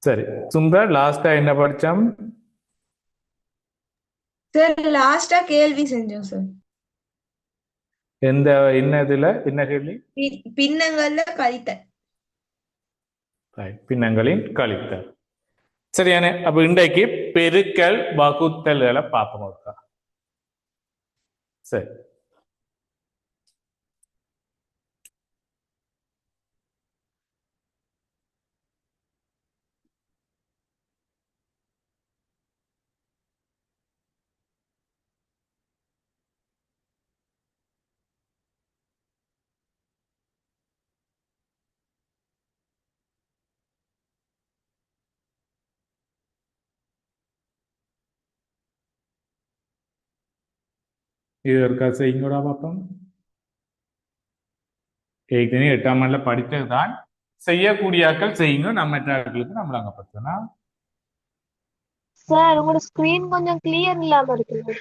சரி, சுந்தா லாஸ்டா என்ன படிச்சோம்? சார் லாஸ்டா கேள்வி செஞ்சோம் சார். எந்த என்னதுல என்ன கேள்வி? பின்னங்கள்ல கழித்தல். Right. பின்னங்களின் கழித்தல். சரியான. அப்ப இன்றைக்கு பெருக்கல் வகுத்தல்களை பார்ப்போம் ஒருக்கா. சரி, இது ஒருக்கா செய்யுங்கடா பார்ப்போம். ஏற்கனவே 8ஆம் ஆண்டுல படித்ததுதான். செய்யக்கூடியாக்கள் செய்யுங்க, நம்ம மற்றவர்களுக்கு நம்மள அங்க பார்த்தோம்னா சார் உங்களோட ஸ்கிரீன் கொஞ்சம் கிளியர் இல்லாம இருக்குது.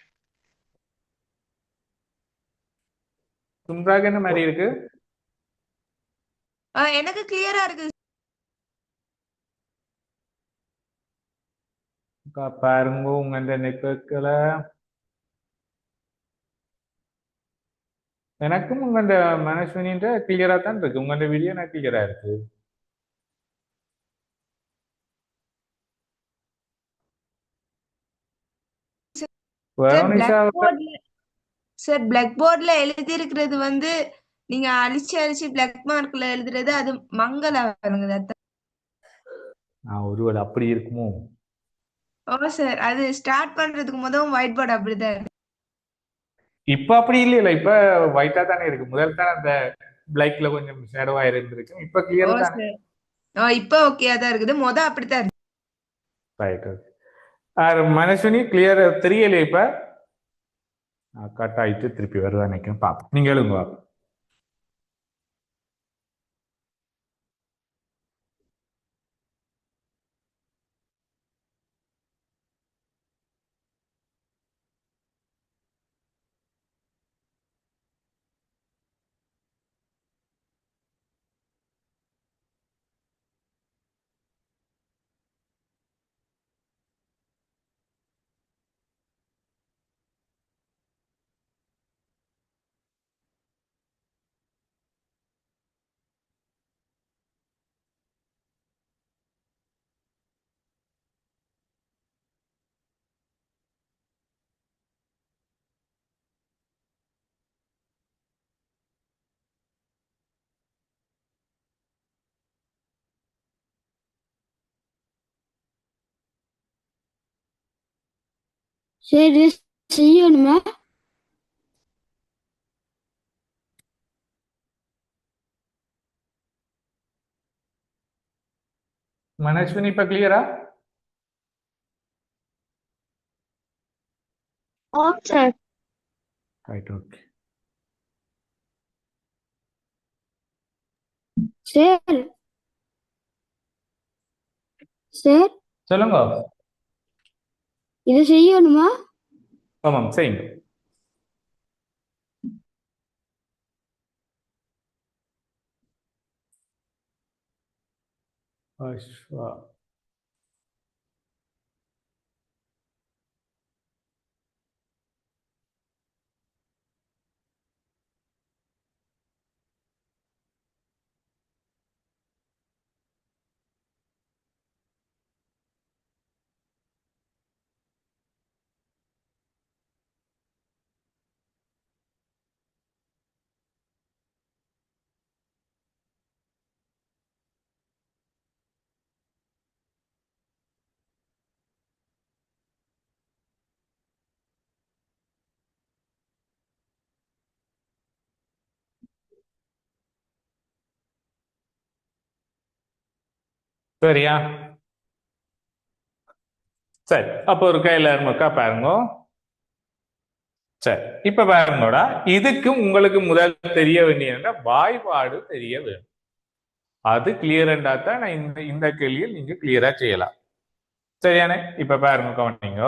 சுந்தராக என்ன மாதிரி இருக்கு? எனக்கு கிளியரா இருக்கு. பாருங்க உங்க இந்த நெட்வொர்க்ல. எனக்கும் உங்க இந்த மனஸ்வினின்ற கிளியரா தான் இருக்கு. உங்க வீடியோ எனக்கு கிளியரா இருக்கு. சார் வருணிஷா பிளாக் போர்ட்ல சார் பிளாக் போர்ட்ல எழுதி இருக்கிறது வந்து நீங்க அழிச்சு அழிச்சு பிளாக் மார்க்ல எழுதுறது அது மங்கள வருங்குது அதான். ஒருவேளை அப்படி இருக்குமோ? ஓ சார் அது ஸ்டார்ட் பண்றதுக்கு முதல் ஒயிட் போர்டு அப்படிதான் இருக்கு. இப்ப அப்படி இல்ல, இப்ப ஒயிட்டா தானே இருக்கு. முதல் தான் அந்த பிளாக்ல கொஞ்சம் ஷேடோவா இருந்திருக்கு. இப்ப ஓ கிளியர் தானே. சார் இப்ப ஓகேயா தான் இருக்குது. அப்படித்தான் இருக்கு. ரைட். மனஸ்வினி கிளியர் தெரியலையே இப்ப. கட் ஆயிட்டு திருப்பி வருவா நினைக்கும். பாப்போம், நீங்க எழுங்க. சரி செய்யணுமா? மனஸ்வினி இப்ப கிளியரா? ஆம் sir. Right, okay. Sir sir சொல்லுங்க. இதை செய்யணுமா? ஆமாம், செய்யுங்க. அஸ்வா. சரியா? சரி, அப்போ ஒரு கையில இருக்கா பாருங்க. சரி, இப்ப பாருங்கடா, இதுக்கு உங்களுக்கு முதல் தெரிய வேண்டிய வாய்ப்பாடு தெரிய வேணும். அது கிளியரண்டா தான் நான் இந்த இந்த கேள்வியில் நீங்க கிளியரா செய்யலாம். சரியானே? இப்ப பாருங்க, கவனிங்க.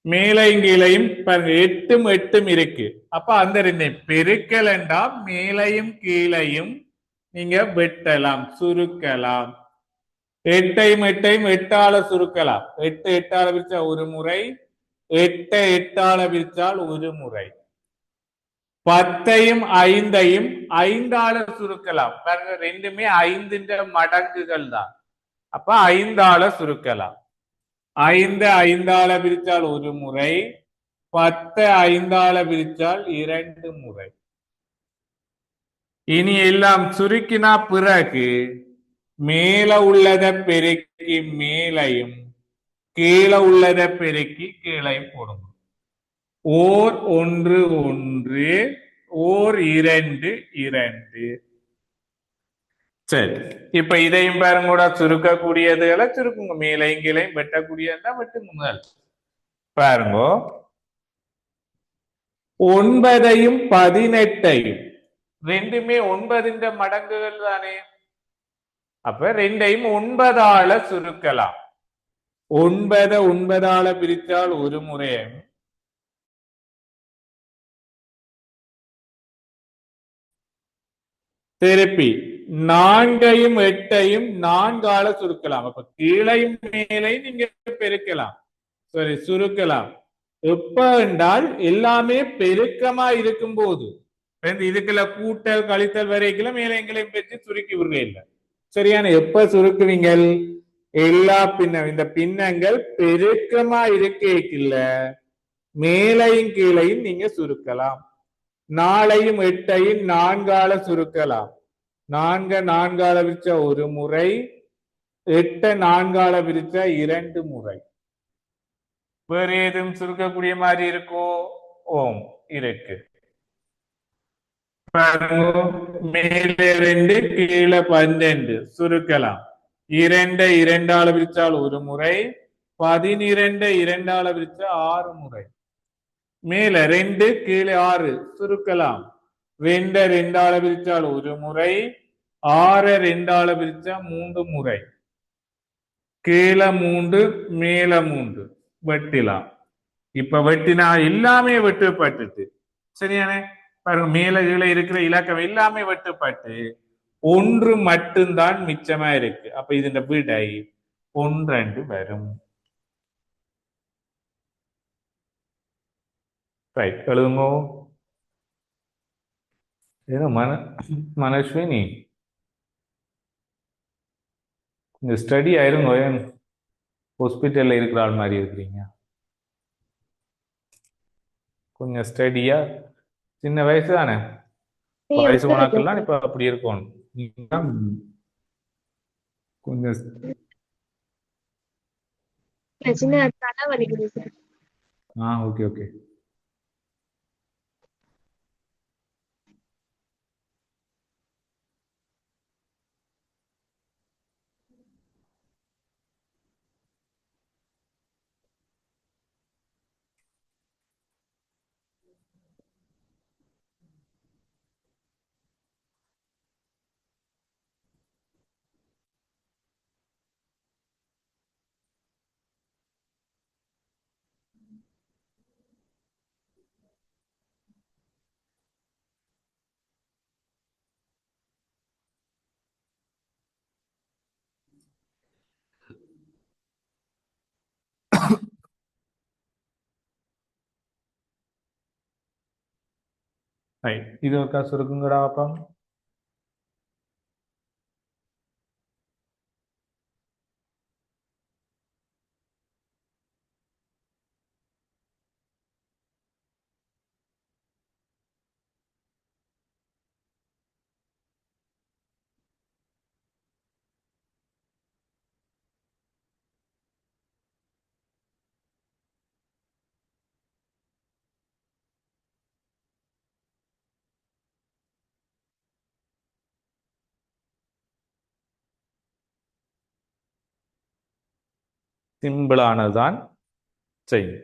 மேலையும் கீழையும் பாருங்க, எட்டும் எட்டும் இருக்கு. அப்ப அந்த ரெண்டு பெருக்கலண்டா மேலையும் கீழையும் நீங்க வெட்டலாம், சுருக்கலாம். எட்டையும் எட்டையும் எட்டால சுருக்கலாம். எட்டு எட்டால பிரிச்சா ஒரு முறை, எட்டை எட்டால பிரிச்சால் ஒரு முறை. பத்தையும் ஐந்தையும் ஐந்தால சுருக்கலாம். பாருங்க, ரெண்டுமே ஐந்தின்ற மடங்குகள் தான். அப்ப ஐந்தால சுருக்கலாம். ஐந்து ஐந்தால பிரிச்சால் ஒரு முறை, பத்து ஐந்தால பிரிச்சால் இரண்டு முறை. இனி எல்லாம் சுருக்கினா பிறகு மேல உள்ளத பெருக்கி மேலையும், கீழே உள்ளத பெருக்கி கீழையும் போடுங்க. ஓர் ஒன்று ஒன்று, ஓர் இரண்டு இரண்டு. சரி, இப்ப இதையும் பாருங்க, கூட சுருக்கக்கூடியதுகளை சுருக்குங்க. மேலையும் கீழையும் வெட்டக்கூடியதா வெட்டுங்க. முதல் பாருங்க, ஒன்பதையும் பதினெட்டையும், ரெண்டுமே ஒன்பதுன்ற மடங்குகள் தானே. அப்ப ரெண்டையும் ஒன்பதால சுருக்கலாம். ஒன்பதை ஒன்பதால பிரித்தால் ஒரு முறையும், திருப்பி நான்கையும் எட்டையும் நான்கால சுருக்கலாம். அப்ப கீழையும் மேலையும் நீங்க பெருக்கலாம், சரி சுருக்கலாம். எப்ப என்றால் எல்லாமே பெருக்கமா இருக்கும் போது. இதுக்குள்ள கூட்டல் கழித்தல் வரைக்கும் மேல எங்களையும் பெற்று சுருக்கி விடுற இல்லை. சரியான எப்ப சுருக்குவீங்க? எல்லா இந்த பின்னங்கள் பெருக்கமா இருக்கல மேலையும் கீழையும் நீங்க சுருக்கலாம். நாளையும் எட்டையும் நான்கால சுருக்கலாம். நான்கால விரிச்சா ஒரு முறை, எட்ட நான்கால விரிச்சா இரண்டு முறை. வேற ஏதும் சுருக்கக்கூடிய மாதிரி இருக்கோ? ஓம் இருக்கு. மேலே ரெண்டு கீழே 12 சுருக்கலாம். இரண்டை இரண்டால விரிச்சால் ஒரு முறை, 12 இரண்டால விரிச்சா 6 முறை. மேல ரெண்டு கீழே 6 சுருக்கலாம். ரெண்ட ரெண்டால பிரிச்சால் ஒரு முறை, 6 ரெண்டால பிரிச்சா 3 முறை. கீழே 3 மேல 3 வெட்டிலாம். இப்ப வெட்டினா எல்லாமே வெட்டுப்பட்டுட்டு, சரியானே. பாருங்க, மேல கீழே இருக்கிற இலக்கம் எல்லாமே வெட்டுப்பட்டு ஒன்று மட்டும்தான் மிச்சமா இருக்கு. அப்ப இதுல விடை 1 வரும். ரைட், எழுதுங்க. ஏதோ மனஸ்வினி இந்த ஸ்டடி ஆயிருங்க. ஹாஸ்பிட்டல்ல இருக்கிற ஆள் மாதிரி இருக்கிறீங்க. கொஞ்சம் ஸ்டடியா, சின்ன வயசு தானே, வயசு உனக்கெல்லாம் இப்ப அப்படி இருக்கணும். கொஞ்சம் சின்ன தலை வலிக்குது சார். Okay okay. ரைட், இது ஒருக்கா சுருக்குங்கடா பாப்போம். சிம்பிளானதுதான் செய்யும்.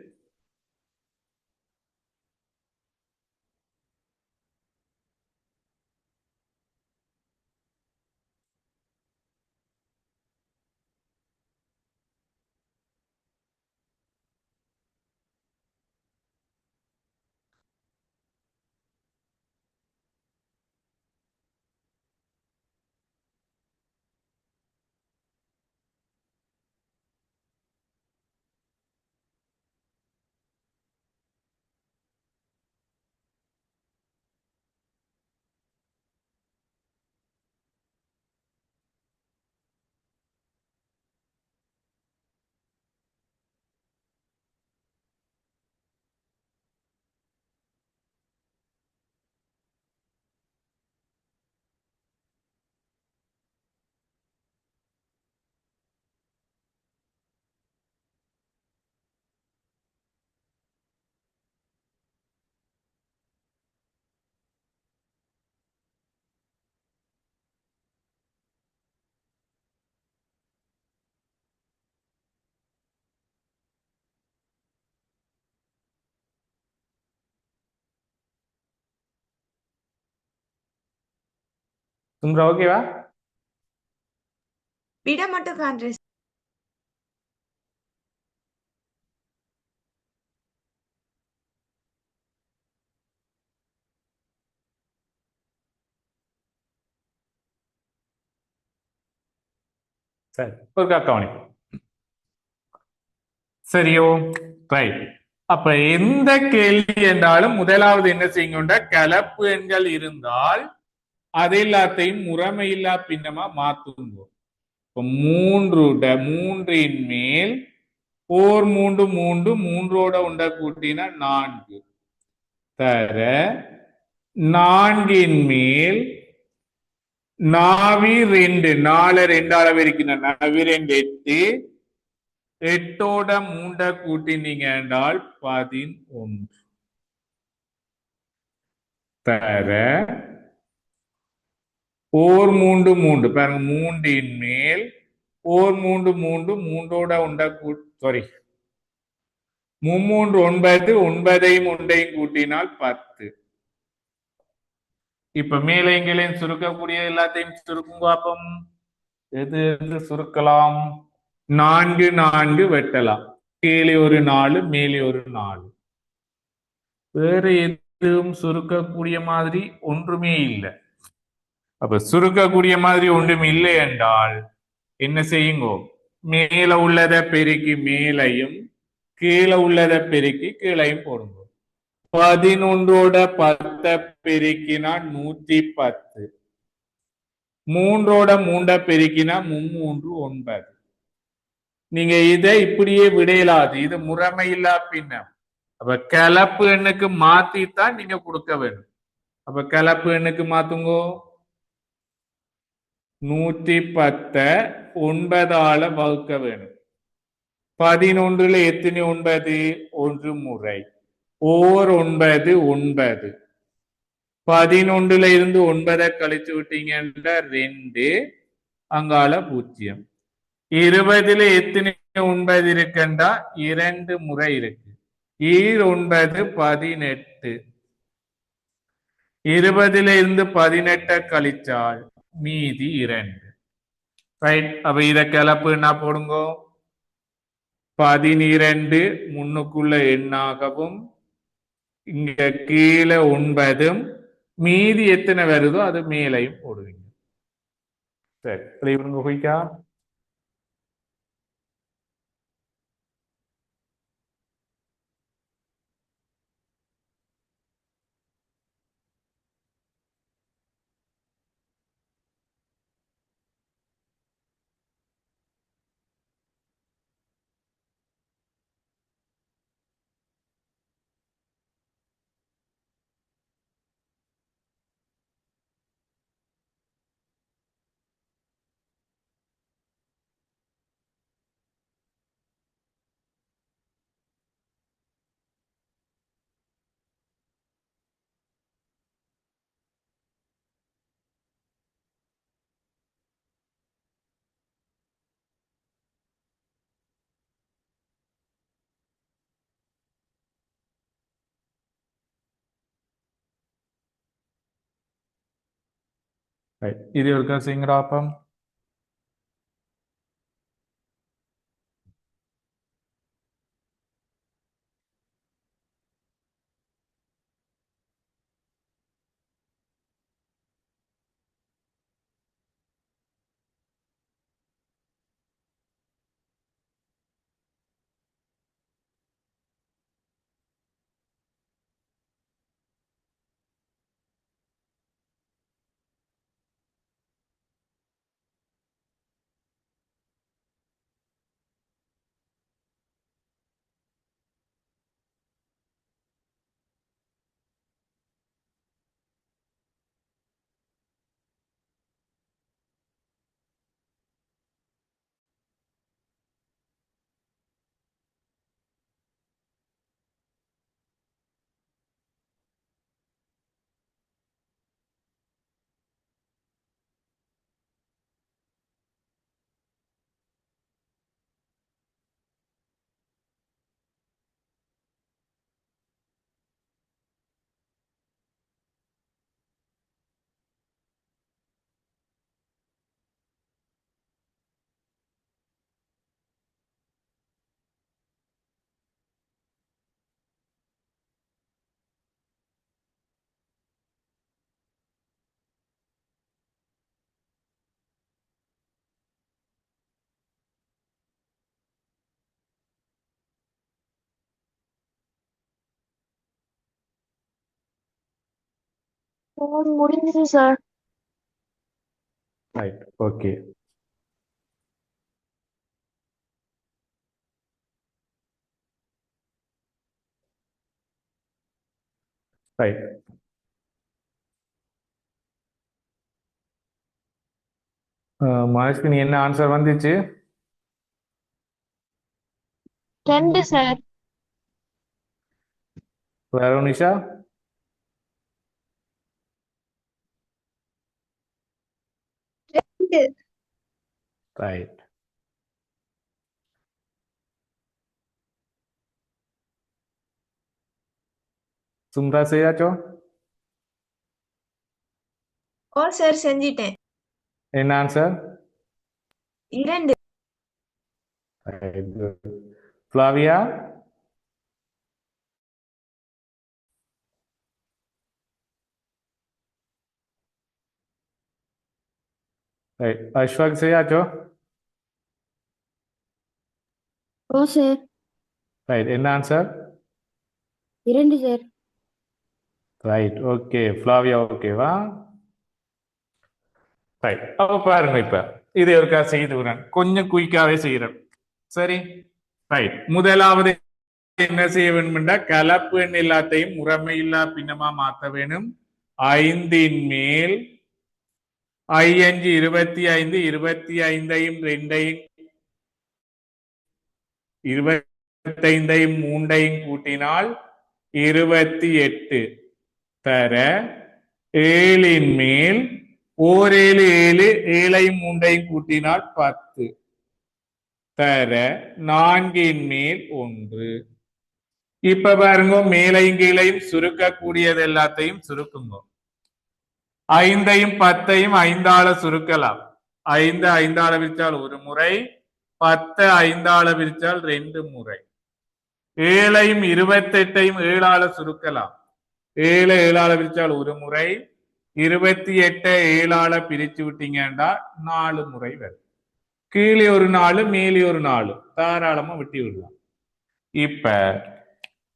சுந்தரா ஓகேவா? விட மட்டும் காண்றேன். சரி, ஒரு கவனி. சரியோ? ரைட். அப்ப எந்த கேள்வி என்றாலும் முதலாவது என்ன செய்யுங்க, கலப்பு எண்கள் இருந்தால் அது எல்லாத்தையும் முறைமையில்லா பின்னமா மாத்துங்க. இப்ப மூன்றின் மேல் ஓர் மூன்று மூன்று மூன்றோட உண்ட கூட்டினா 4 தர 4 மேல் நாவி 2 4 2 அளவு இருக்கின்ற நாவி 2 8 8ஓட 3 கூட்டினீங்க என்றால் 11 தர ஓர் மூன்று மூன்று பாருங்க, மூன்றின் மேல் ஓர் மூன்று மூன்று மூன்றோட உண்ட சாரி மும்மூன்று 9 9ஐயும் ஒன்றையும் கூட்டினால் 10. இப்ப மேலே எங்களையும் சுருக்கக்கூடிய எல்லாத்தையும் சுருக்குங்க. அப்பம் எது எது சுருக்கலாம்? 4 4 வெட்டலாம். கீழே ஒரு 4 மேலே ஒரு 4. வேற எதுவும் சுருக்கக்கூடிய மாதிரி ஒன்றுமே இல்லை. அப்ப சுருக்கக்கூடிய மாதிரி ஒன்றும் இல்லை என்றால் என்ன செய்யுங்கோ, மேல உள்ளத பெருக்கி மேலையும் கீழே உள்ளத பெருக்கி கீழையும் போடுங்க. 11ஓட 10 பெருக்கினா 110. மூன்றோட 3 பெருக்கினா 3 9. நீங்க இதை இப்படியே விடையலாது, இது முறைமையில்லா பின்னம். அப்ப கலப்பு எண்ணுக்கு மாத்தித்தான் நீங்க கொடுக்க வேண்டும். அப்ப கலப்பு எண்ணுக்கு மாத்துங்கோ. 110 9ஆல வகுக்க வேணும். 11ல எத்தனை 9? 1 முறை. ஓர் 9 9. 11ல இருந்து 9 கழிச்சு விட்டீங்கன்னா 2, அங்கால 0. 20ல எத்தனை 9 இருக்குண்டா 2 முறை இருக்கு. 9 18. 20ல இருந்து 18 கழிச்சால் மீதி 2. ரைட். அப்ப இத கலப்பு என்ன போடுங்கோ. 12 முன்னுக்குள்ள எண்ணாகவும் இங்க கீழே 9, மீதி எத்தனை வருதோ அது மேலையும் போடுவீங்க. சரி, இவங்க போய்க்கா. இது ஒருக்கா செய்யுங்கடா அப்பம். முடிஞ்சது சார். Right, okay. ரைட். மகேஷ்க்கு நீ என்ன ஆன்சர் வந்துச்சு? 2 சார். வேற நிஷா? ரைட். சும்ரா செய்யாச்சோ? ஓ சார் செஞ்சிட்டேன். என்ன ஆன்சர்? 2. ஃப்ளாவியா? ரைட். அஷ்வாக் செய்யாச்சோ? ஓ சார். ரைட். என்ன answer? 2 sir. Right, okay. Flavia ஓகேவா? ரைட். அப்ப பாருங்க, இப்ப இது ஒருக்கா செய்து விடுறேன், கொஞ்சம் குயிக்காவே செய்யறேன். சரி, ரைட். முதலாவது என்ன செய்ய வேணும்னா, கலப்பு எண் எல்லாத்தையும் முறைமையில்லா பின்னமா மாத்த வேணும். 5 மேல் 5 25 25ஐயும் 2ஐயும் 25ஐயும் 3ஐயும் கூட்டினால் 28 தர 7 மேல் 7 7 7ஐயும் 3ஐயும் கூட்டினால் 10 தர 4 மேல் 1. இப்ப பாருங்க, மேலையும் கீழையும் சுருக்கக்கூடியது எல்லாத்தையும் சுருக்குங்க. 5ஐயும் 10ஐயும் 5ஆல சுருக்கலாம். 5 5ஆல விரிச்சால் ஒரு முறை, 10 5ஆல விரிச்சால் 2 முறை. 7ஐயும் 28ஐயும் 7ஆல சுருக்கலாம். 7 7ஆல விரிச்சால் ஒரு முறை, 28 7ஆல பிரிச்சு விட்டீங்கன்னா 4 முறை வரும். கீழே ஒரு 4 மேலே ஒரு 4 தாராளமா வெட்டி விடலாம். இப்ப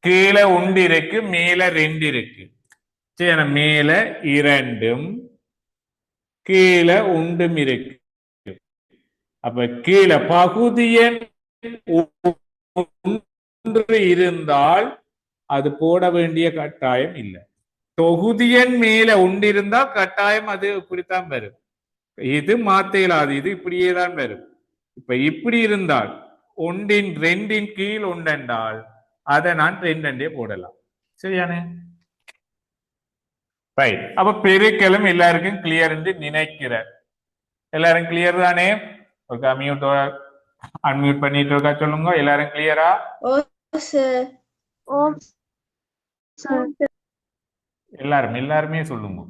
கீழே 1 இருக்கு, மேல 2 இருக்கு. சரி, மேல 2ம் கீழே 1ம் இருக்கு. அப்ப கீழே பகுதியன் 1 இருந்தால் அது போட வேண்டிய கட்டாயம் இல்லை. தொகுதியன் மேல 1 இருந்தா கட்டாயம் அது இப்படித்தான் வரும். இது மாத்த இயலாது, இது இப்படியே தான் வரும். இப்ப இப்படி இருந்தால் 1ன் 2ன் கீழ் 1 என்றால் அதை நான் 2 போடலாம். சரியானே? ரைட். அப்ப பெருக்கலும் எல்லாருக்கும் கிளியர் என்று நினைக்கிறேன். எல்லாரும் கிளியர் தானே? ஓகே, அன்மியூட் பண்ணிட்டு இருக்கா சொல்லுங்க. எல்லாரும் கிளியரா? ஓ சார். ஓ சார். எல்லாருமே சொல்லுங்க,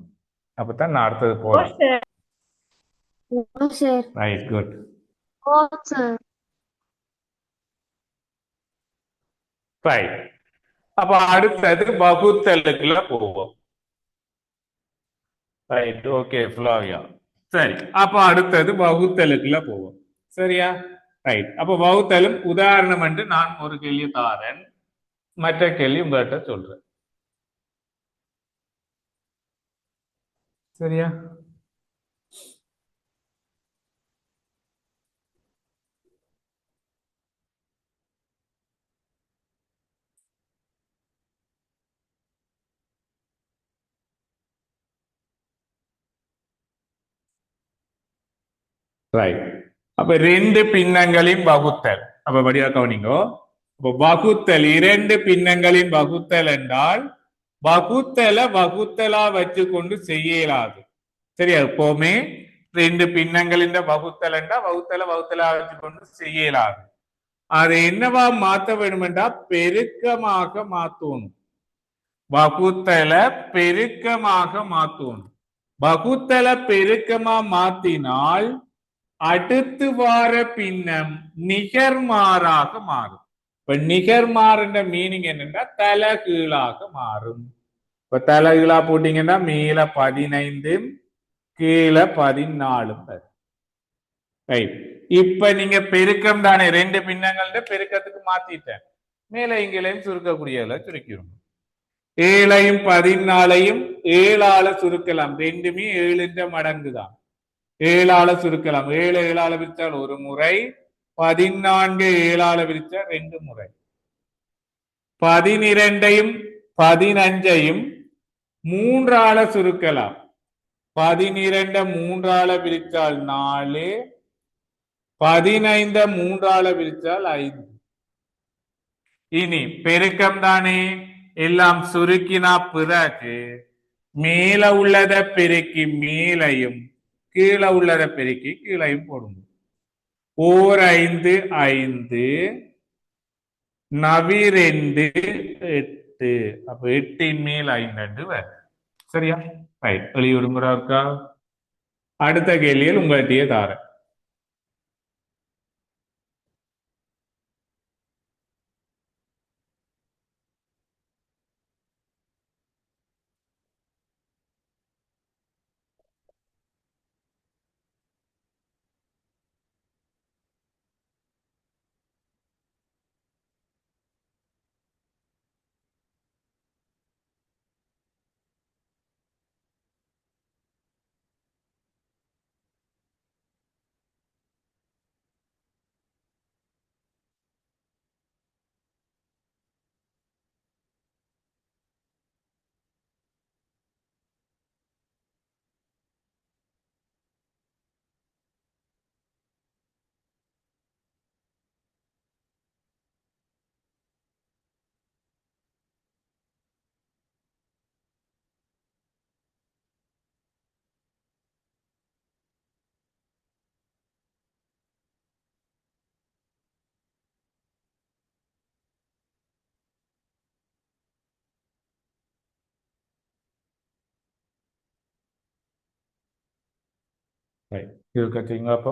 அப்பதான் நான் அடுத்தது ஓ போறேன். சார். ஓ சார். Right, good. ஓ சார். ரைட். அப்ப அடுத்தது வகுத்தலுக்குள்ள போவோம். Right, okay Flavia. சரி, அப்ப அடுத்தது வகுத்தலுக்குள்ள போவோம். சரியா? ரைட். அப்ப வகுத்தலும் உதாரணம் என்று நான் ஒரு கேள்வி தாரேன், மற்ற கேள்வி உங்கள்கிட்ட சொல்றேன். சரியா? ரைட். அப்ப 2 பின்னங்களின் வகுத்தல். அப்ப வடிவா கவனிங்கோ. அப்ப வகுத்தல், 2 பின்னங்களின் வகுத்தல் என்றால் வகுத்தலா வச்சு கொண்டு செய்ய இயலாது. சரியா? எப்பவுமே 2 பின்னங்களின் வகுத்தல் என்றா வகுத்தலா வச்சு கொண்டு செய்ய இயலாது. அதை என்னவா மாத்த வேணுமென்றா பெருக்கமாக மாத்தணும். வகுத்தல பெருக்கமாக மாத்தணும். வகுத்தல பெருக்கமா மாத்தினால் அடுத்து வார பின்னம் நிகர்மாறாக மாறும். இப்ப நிகர்மாறுன்ற மீனிங் என்னன்னா தலைகீழாக மாறும். இப்ப தலைகீழா போட்டீங்கன்னா மேல 15 கீழே 14 வரும். ரைட். இப்ப நீங்க பெருக்கம் தானே, 2 பின்னங்கள்ட பெருக்கத்துக்கு மாத்திட்டேன். மேல இங்களையும் சுருக்கக்கூடியதுல சுருக்கிடும். 7ஐயும் 14ஐயும் ஏழால சுருக்கலாம். ரெண்டுமே 7 மடங்கு தான். 7ஆல சுருக்கலாம். 7 7ஆல பிரிச்சால் ஒரு முறை, 14 7ஆல பிரிச்சால் 2 முறை. 12ஐயும் 15ஐயும் 3ஆல சுருக்கலாம். 12 3ஆல பிரிச்சால் 4, 15 3ஆல பிரிச்சால் 5. இனி பெருக்கம் தானே, எல்லாம் சுருக்கினா பிறகு மேல உள்ளத பெருக்கி மேலையும் கீழே உள்ளத பெருக்கி கீழையும் போடுங்க. ஓர் 5 5, நவி 2 8. அப்ப 8 மேல் 5 வரும். சரியா? ரைட். வெளியுடுமுறை இருக்கா? அடுத்த கேள்வியில் உங்கள்கிட்டயே தாரேன். இருக்கீங்க. அப்போ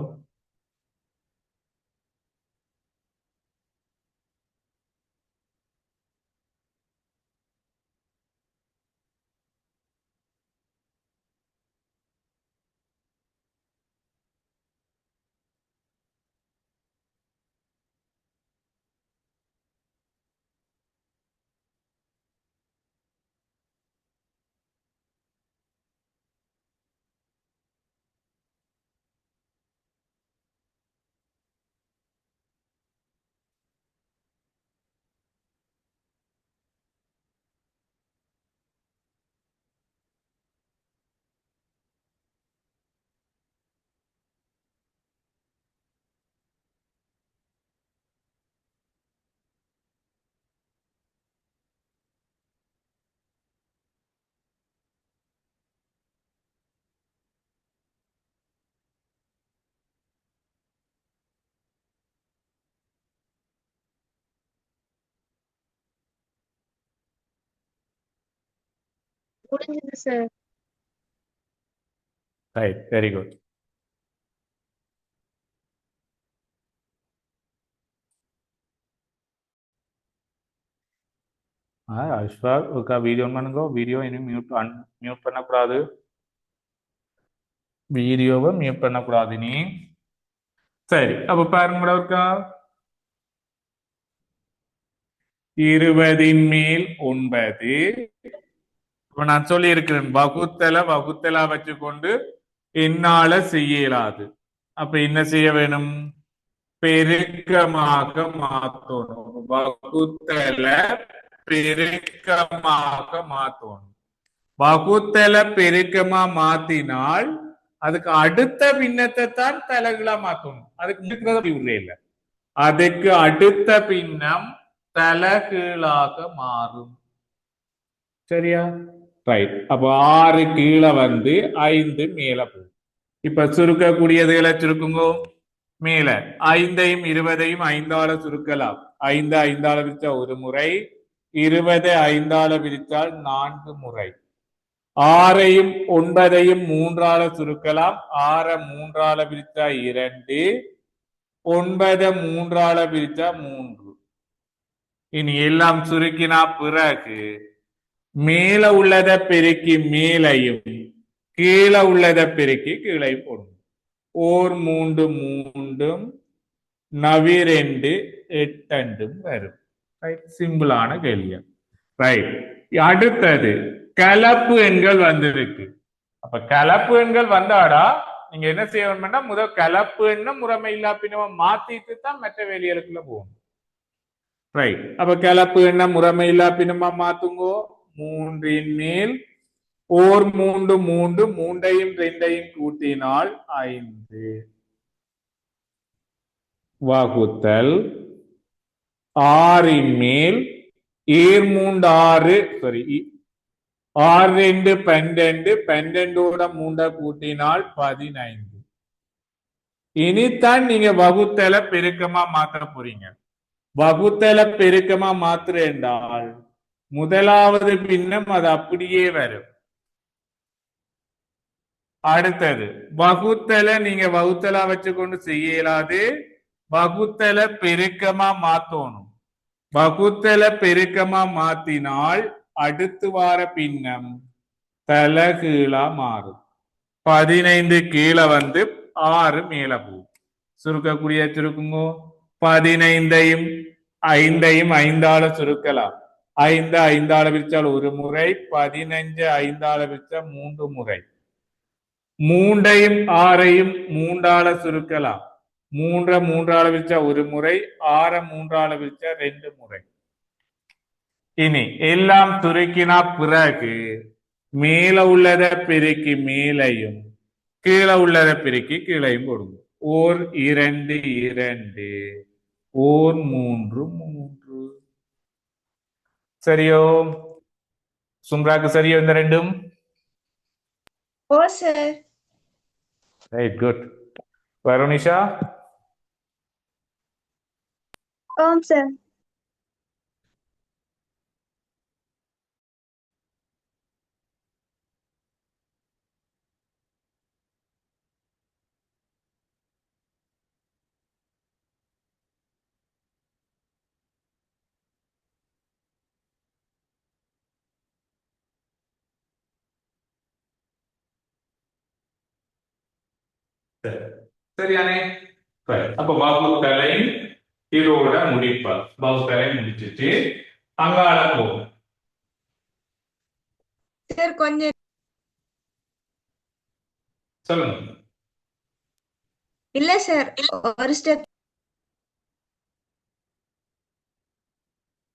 முடிஞ்சது sir. Right. Very good. Ashfaq ஒருக்கா வீடியோ பண்ணுங்க. வீடியோ இனி மியூட் பண்ணக்கூடாது. வீடியோவை மியூட் பண்ணக்கூடாது நீ. சரி, அப்ப பாருங்க ஒருக்கா. 20 மேல் 9. இப்ப நான் சொல்லி இருக்கிறேன், வகுத்தலா வச்சுக்கொண்டு என்னால செய்ய இயலாது. அப்ப என்ன செய்ய வேணும்? பெருக்கமாக மாத்தணும். வகுத்தல பெருக்கமாக மாத்தணும். வகுத்தல பெருக்கமா மாத்தினால் அதுக்கு அடுத்த பின்னத்தை தான் தலைகளா மாத்தணும். அதுக்கு இல்லை, அதுக்கு அடுத்த பின்னம் தலைகீழாக மாறும். சரியா? ரைட். அப்போ 6 கீழே வந்து 5 மேல போகும். இப்ப சுருக்கக்கூடியதுகளை சுருக்குங்கோ. மேல 5ஐயும் 20ஐயும் 5ஆல சுருக்கலாம். 5 5ஆல பிரிச்சா ஒரு முறை, 20 5ஆல பிரித்தால் 4 முறை. 6ஐயும் 9ஐயும் 3ஆல சுருக்கலாம். 6 3ஆல பிரிச்சா 2, 9 3ஆல பிரிச்சா 3. இனி எல்லாம் சுருக்கினா பிறகு மேல உள்ளத பெருக்கி மேலையும் கீழே உள்ளத பெருக்கி கீழே போடும். ஓர் 3 3, நவி 2 8 வரும். ரைட். சிம்பிளான கேள்வி. ரைட். அடுத்தது கலப்பு எண்கள் வந்திருக்கு. அப்ப கலப்பு எண்கள் வந்தாடா நீங்க என்ன செய்யணும்னா முதல் கலப்பு எண்ணம் முறைமை இல்லா பின்னமா மாத்திட்டு தான் மற்ற வேலைகளுக்குள்ள போகணும். ரைட். அப்ப கலப்பு எண்ணம் முறைமை இல்லா பின்னமா மாத்துங்கோ. 3 மேல் ஓர் 3 3 3ஐயும் 2ஐயும் கூட்டினால் 5 வகுத்தல் 6 மேல் ஏர் 3 6 சாரி 6 2 12 12ஓட 3 கூட்டினால் 15. இனித்தான் நீங்க வகுத்தல பெருக்கமா மாத்த போறீங்க. வகுத்தல பெருக்கமா மாத்துற என்றால் முதலாவது பின்னம் அது அப்படியே வரும். அடுத்தது வகுத்தல நீங்க வகுத்தலா வச்சுக்கொண்டு செய்ய இயலாது. வகுத்தல பெருக்கமா மாத்தணும். வகுத்தல பெருக்கமா மாத்தினால் அடுத்து வார பின்னம் தலகீழா மாறும். 15 கீழே வந்து 6 மேல போகும். சுருக்கக்கூடிய சுருக்குங்கோ. 15ஐயும் 5ஐயும் 5ஆல சுருக்கலாம். 5 5ஆல பிரிச்சால் ஒரு முறை, 15 5ஆல பிரிச்சா 3 முறை. 3ஐயும் 6ஐயும் 3ஆல சுருக்கலாம். 3 3ஆல பிரிச்சா ஒரு முறை, 6 3ஆல பிரிச்சா 2 முறை. இனி எல்லாம் சுருக்கினா பிறகு மேல உள்ளத பெருக்கி மேலையும் கீழே உள்ளத பெருக்கி கீழையும் போடுங்க. ஓர் 2 2 ஓர் 3 3. சரியோ? சும்ராக்கு சரியோ இந்த ரெண்டும்? ஓ சார். Right, good. வருணிஷா? ஆம் சார். சரியானே? அப்ப வகுத்தலை இதோட முடிப்பா. வகுத்தலை முடிச்சிட்டு அங்கால போகும். சார் கொஞ்சம் சொல்லுங்க. இல்ல சார், ஒரு ஸ்டெப்.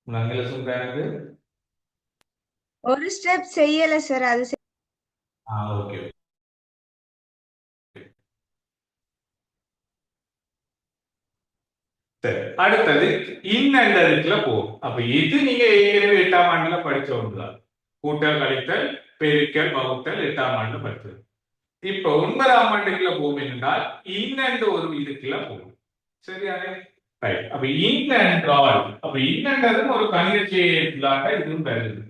நாங்கள சொல்றாங்க. ஒரு ஸ்டெப் செய்யல சார். அது ஓகே. சரி, அடுத்தது இன்னண்டதுக்குள்ள போகும். அப்ப இது நீங்க ஏற்கனவே 8ஆம் ஆண்டுல படிச்ச ஒன்றுதான். கூட்டல் கழித்தல் பெருக்கல் வகுத்தல் 8ஆம் ஆண்டு படிச்சது. இப்ப 9ஆம் ஆண்டுக்குள்ள போகும் என்றால் இன்னண்டு ஒரு இதுக்குள்ள போகும். சரியானே? ரைட். அப்ப இன்னென்றால் அப்ப இன்னன்றது ஒரு கணித செயலாக இதுவும் வருது.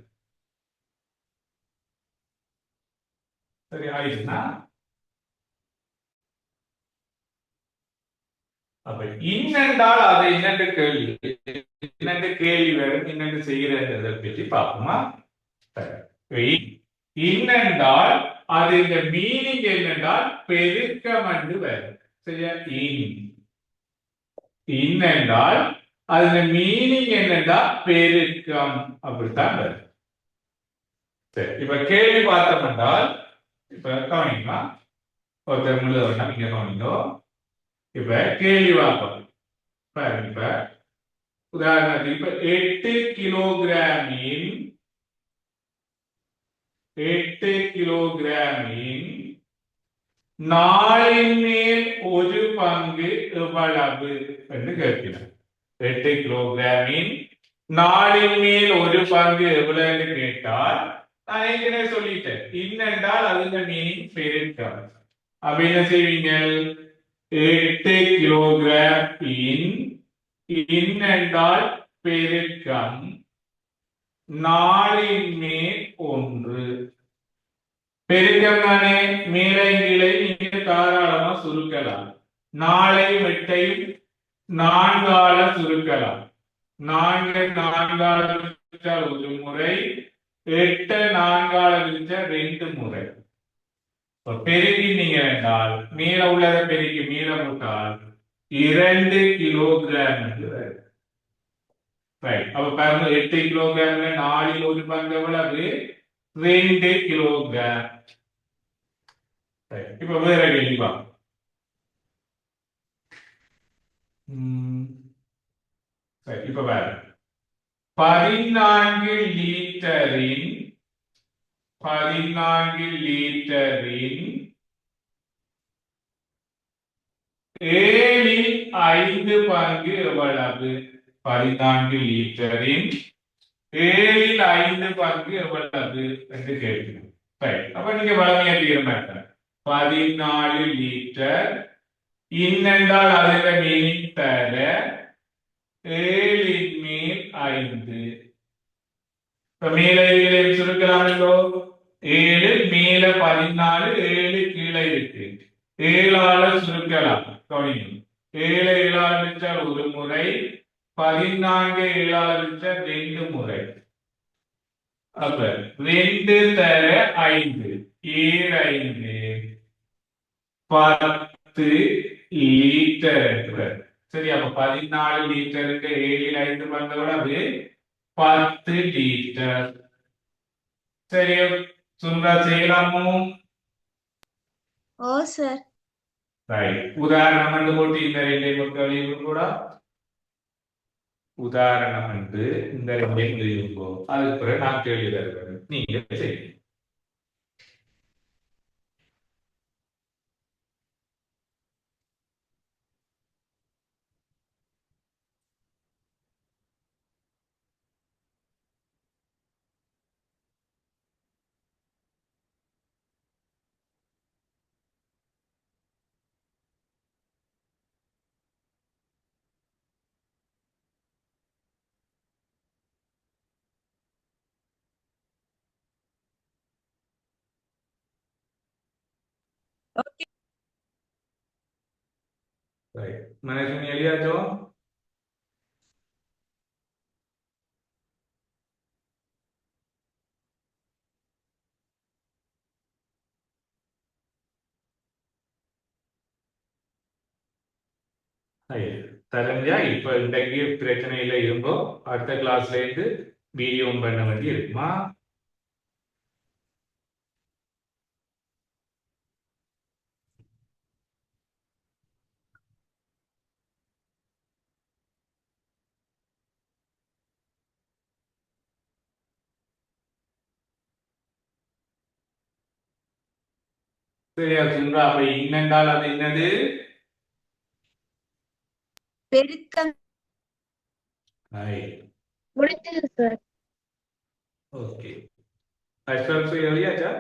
சரி ஆயிடுச்சுன்னா அப்ப இன்னென்றால் அதை இன்னென்று கேள்வி வரும். இன்னென்று செய்கிறதை பற்றி பார்ப்போமா? இன்னென்றால் அது இந்த மீனிங் என்னென்றால் பெருக்கம் என்று வரும். சரியா? இன்னென்றால் அதுல மீனிங் என்னன்னா பெருக்கம். அப்படித்தான் வரும். சரி, இப்ப கேள்வி பார்த்தோம் என்றால் இப்ப கவனிங்களா? ஒருத்தர் முழுவதும் நீங்க கவனிங்கோ. இப்ப கேள்வி பார்ப்போம். இப்ப உதாரணத்துக்கு இப்ப 8 கிலோகிராமின் 4 மேல் ஒரு பங்கு எவ்வளவு என்று கேட்கிறார். 8 கிலோகிராமின் 4 மேல் ஒரு பங்கு எவ்வளவு என்று கேட்டால் நான் ஏற்கனவே சொல்லிட்டேன். இன்னென்றால் அதுங்க மீனிங் பெருக்கம். அப்ப என்ன செய்வீங்க? 8 கிலோகிராம் இன்னென்றால் பெருக்கம் 4 மேல் 1. பெருக்கம் தானே? மேலை கீழே நீங்க தாராளமா சுருக்கலாம். 4ஐயும் 8ஐயும் 4ஆல சுருக்கலாம். 4 4ஆல பிரிச்சால் ஒரு முறை, 8 4ஆல பிரிச்சா 2 முறை. பெருக்கி நீங்க என்றால் மேல உள்ளதை பெருக்கி மேல போட்டால் 2 கிலோகிராம் என்று வரும். அப்ப பாருங்க 8 கிலோகிராம்ல 4ல் ஒரு பங்கு எவ்வளவு? 2 கிலோகிராம். இப்ப வேற கேள்வி வா. சரி, இப்ப வேற 14 லிட்டரின் 14 லிட்டரின் 7/5 பங்கு எவ்வளவு? 14 லிட்டரின் 7/5 பங்கு எவ்வளவு என்று கேட்கிறோம். அப்ப நீங்க வளமையா தீர மாட்டாங்க. 14 லிட்டர் இன்னென்றால் அதுல மீனிங் தர 7/5. இப்ப மேல சுருக்கலாமோ? 7 மேல 14, 7 கீழே இருக்கு. 7ஆல சுருக்கலாம். கவனிங்க, 7 7ஆல பிரிச்சால் ஒரு முறை, 14 7ஆல பிரிச்சால் 2 முறை. அப்ப 2 தர 5, 7/5 10 லிட்டர். சரி, அப்ப 14 லிட்டருக்கு 7/5 பங்கோட அது 10 லிட்டர். சரி, சுந்தரா செய்யலாமோ? ஓ சார். ரைட். உதாரணம் வந்து போட்டு இந்த ரெண்டையும் பொறுத்தவரையும் கூட உதாரணம் வந்து இந்த ரெண்டையும் எழுதிக்கோ. அதுக்கு பிறகு நான் கேள்வி தருவேன், நீங்க செய்யுங்க. ரைட். மனசுன்னு எழுதியாச்சோ? தெரிஞ்சா இப்ப இன்றைக்கு பிரச்சனையில இருந்தோ அடுத்த கிளாஸ்ல இருந்து வீடியோ பண்ண வேண்டி இருக்குமா? சரியா சுந்தரா? அப்ப இன்னென்றால் அது என்னது? பெருக்கம். முடிஞ்சது சார். ஓகே. அஸ்வல்சு எழுதியாச்சா?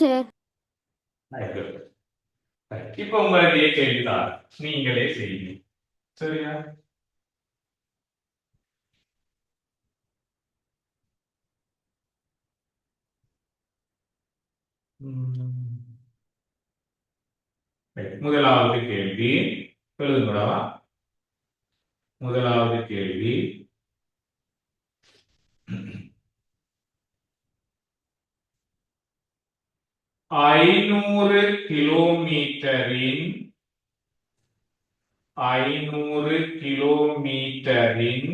சார். இப்ப உங்களுடைய கேள்விதான், நீங்களே செய்யுங்க. சரியா? முதலாவது கேள்வி எழுதுங்கடா. முதலாவது கேள்வி, 500 கிலோமீட்டரின் 500 கிலோமீட்டரின்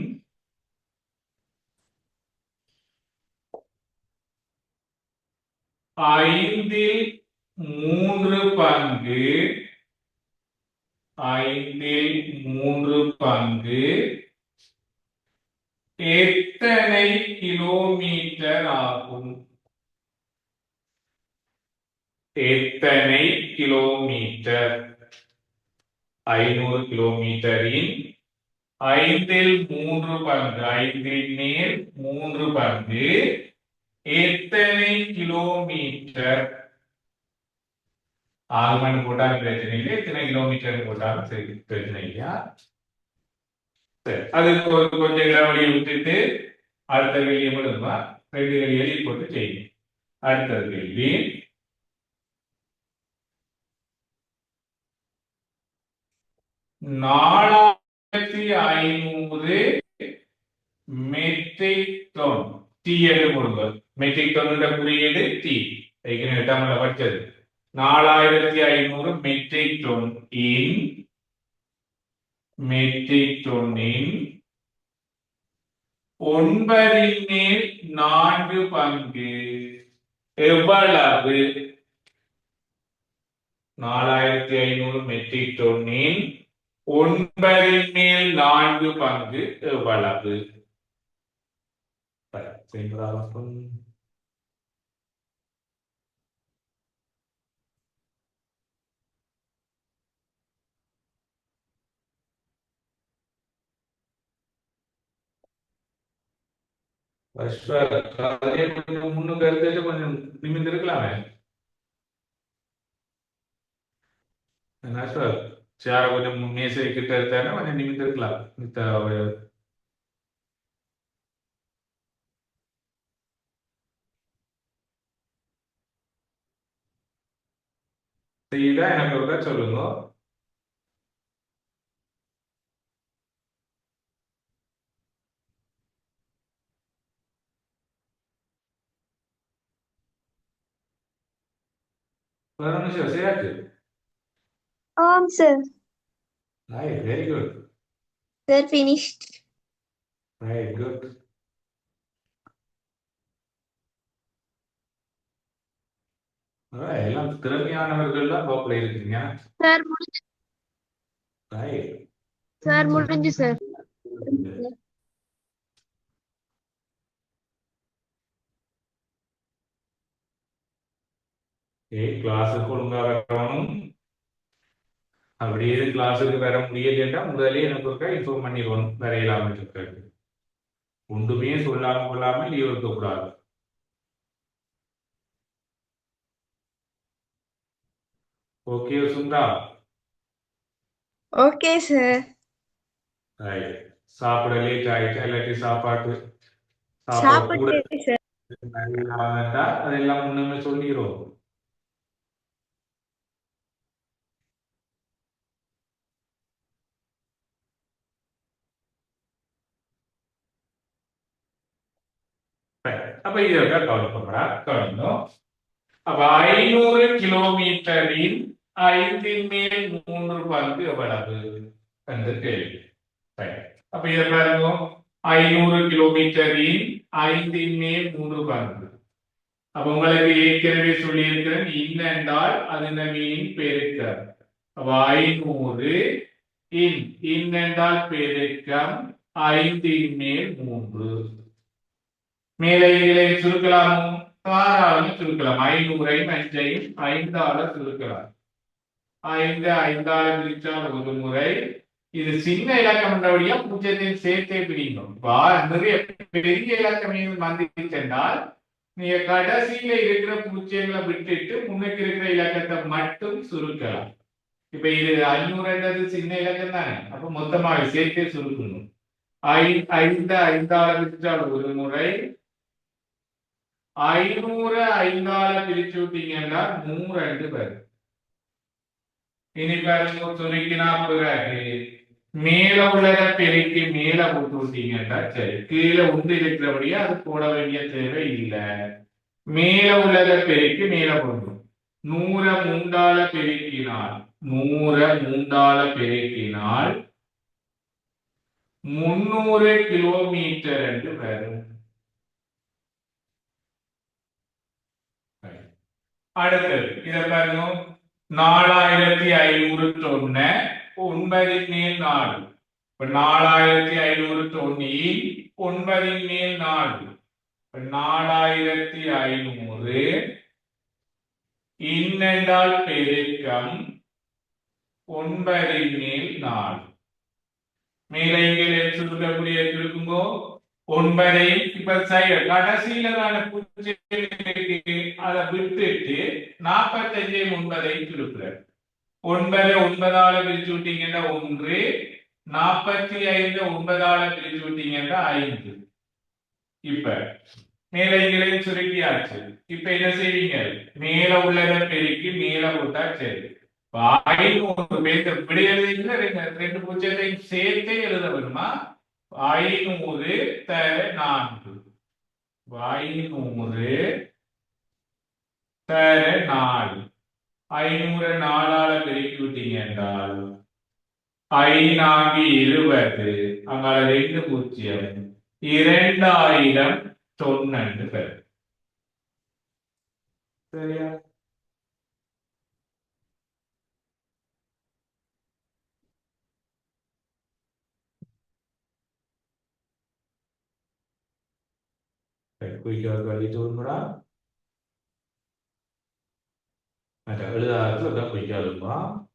3 பங்கு 3 பங்கு எத்தனை கிலோமீட்டர் ஆகும்? எத்தனை கிலோமீட்டர்? 500 கிலோமீட்டரின் 3 பங்கு, 3 பங்கு எத்தனை கிலோமீட்டர்? ஆகுமன் போட்டாலும் பிரச்சனை இல்லை, எத்தனை கிலோமீட்டர் போட்டாலும் சரி, பிரச்சனை இல்லையா? சரி, அது கொஞ்சம் இடைவெளியை விட்டுட்டு அடுத்த கேள்வியை எழுதுமா? 2 கேள்வி எழுதி போட்டு செய்யுங்க. அடுத்தது கேள்வி, 4500 மெட்ரிக் டன். டி என்று கொடுங்க. மெட்ரிக் டன் குறியீடு டி. எட்டாம் படிச்சது. 4500 மெட்ரிக் டன் இன் மெட்ரிக் டன் இன் ஒன்பதின் மேல் 4 பங்கு எவ்வளவு? 4500 மெட்ரிக் டன்னில் 9 மேல் 4 பங்கு எவ்வளவு? சென்றாலும் முன்னுக்கு எடுத்துட்டு கொஞ்சம் நிமிந்து இருக்கலாமே. சேர கொஞ்சம் மேசை கிட்ட எடுத்தாருன்னா கொஞ்சம் நிமிந்து இருக்கலாம். செய்தா எனக்கு ஒரு சொல்லுங்க. வேற நிமிஷம் செய்யாச்சு. sir. Right, very good. Sir, finished. Right, good. எல்லாம் திறமையானவர்கள் தான் வகுப்புல இருக்கீங்க. Sir, Right. sir, முடிஞ்சு sir. கிளாஸுக்கு ஒழுங்கா வரணும். அப்படியே கிளாஸுக்கு வர முடியலன்னா முதலே எனக்கு ஒருக்கா இன்ஃபார்ம் பண்ணிடுவோம். வரையலாம் இருக்காது. ஒன்றுமே சொல்லாம கொள்ளாம லீவ் இருக்கக்கூடாது. Okay Sundha? Okay sir. Right. சாப்பிட லேட் ஆயிட்டா இல்லாட்டி சாப்பாடு கூட சாப்பிட்டேன் சார். அதெல்லாம் முன்னமே சொல்லிடுவோம். அப்ப இதற்கா கவலைப்படுறா கவனிக்கணும். அப்ப 500 கிலோமீட்டரின் 5 மேல் 3 பங்கு எவ்வளவு என்று கேள்வி. அப்ப இதை பாருங்க, 500 கிலோமீட்டரின் 5 மேல் 3 பங்கு. அப்ப உங்களுக்கு ஏற்கனவே சொல்லி இருக்கிறேன், என்னென்றால் அதன் மீனிங் பெருக்கம். அப்ப 500 என்றால் பெருக்கம் 5 மேல் 3. மேலே சுருக்கலாமோ? தாராளம் சுருக்கலாம். 500 5ஐயும் 5ஆல சுருக்கலாம். 5 5ஆல பிரிச்சால் ஒரு முறை. இது சின்ன இலக்கம் என்றபடியா பூஜ்ஜியத்தையும் சேர்த்தே பிரிக்கணும். நிறைய பெரிய இலக்கம் வந்துச்சுன்றால் நீங்க கடைசியில இருக்கிற பூஜ்ஜியங்களை விட்டுட்டு முன்னுக்கு இருக்கிற இலக்கத்தை மட்டும் சுருக்கலாம். இப்ப இது 500 சின்ன இலக்கம் தானே, அப்ப மொத்தமாக சேர்த்தே சுருக்கணும். 5 5ஆல பிரிச்சால் ஒரு முறை. 500 5ஆல பிரிச்சு விட்டீங்கன்னா 102 வரும். இனி பாருங்க, சுருக்கினா பிறகு மேல உள்ளத பெருக்கி மேல போட்டு விட்டீங்கன்னா சரி. கீழே உண்டு இருக்கிறபடியா அது போட வேண்டிய தேவை இல்லை. மேல உள்ளத பெருக்கி மேல போடணும். 100 3ஆல பெருக்கினால் 300 கிலோமீட்டர் என்று வரும். அடுத்தது இத பாருங்க, 4500 சொன்ன 9 மேல் 4. இப்ப 4500 தொண்ணில் 9 மேல் 4. 4500 இன்னென்றால் பெருக்கம் 9 மேல் 4. மேலே இங்கே சுருக்கக்கூடிய இருக்குங்கோ 9ஐ இப்ப கடைசியில அதை விட்டுட்டு 45 9ஐ சுருக்கிறார். 9 9ஆல பிரிச்சு விட்டீங்கன்னா 1, 45 9ஆல பிரிச்சு விட்டீங்கன்னா 5. இப்ப மேலே இங்களையும் சுருக்கியாச்சு. இப்ப என்ன செய்வீங்க? மேல உள்ளத பெருக்கி மேல போட்டா சரி. 500 ரெண்டு பூஜ்ஜியத்தையும் சேர்த்தே எழுத வேணுமா? 500 தர 4. 500 தர 4. 500 4ஆல பெருக்கி விட்டீங்க என்றால் 5 4 20. அங்கால 2 பூஜ்ஜியம். 2000 சொன்னு பேர். சரியா? குறிக்க வழி தோன்றுடா. மற்ற எழுதாத குறிக்க எழுதுமா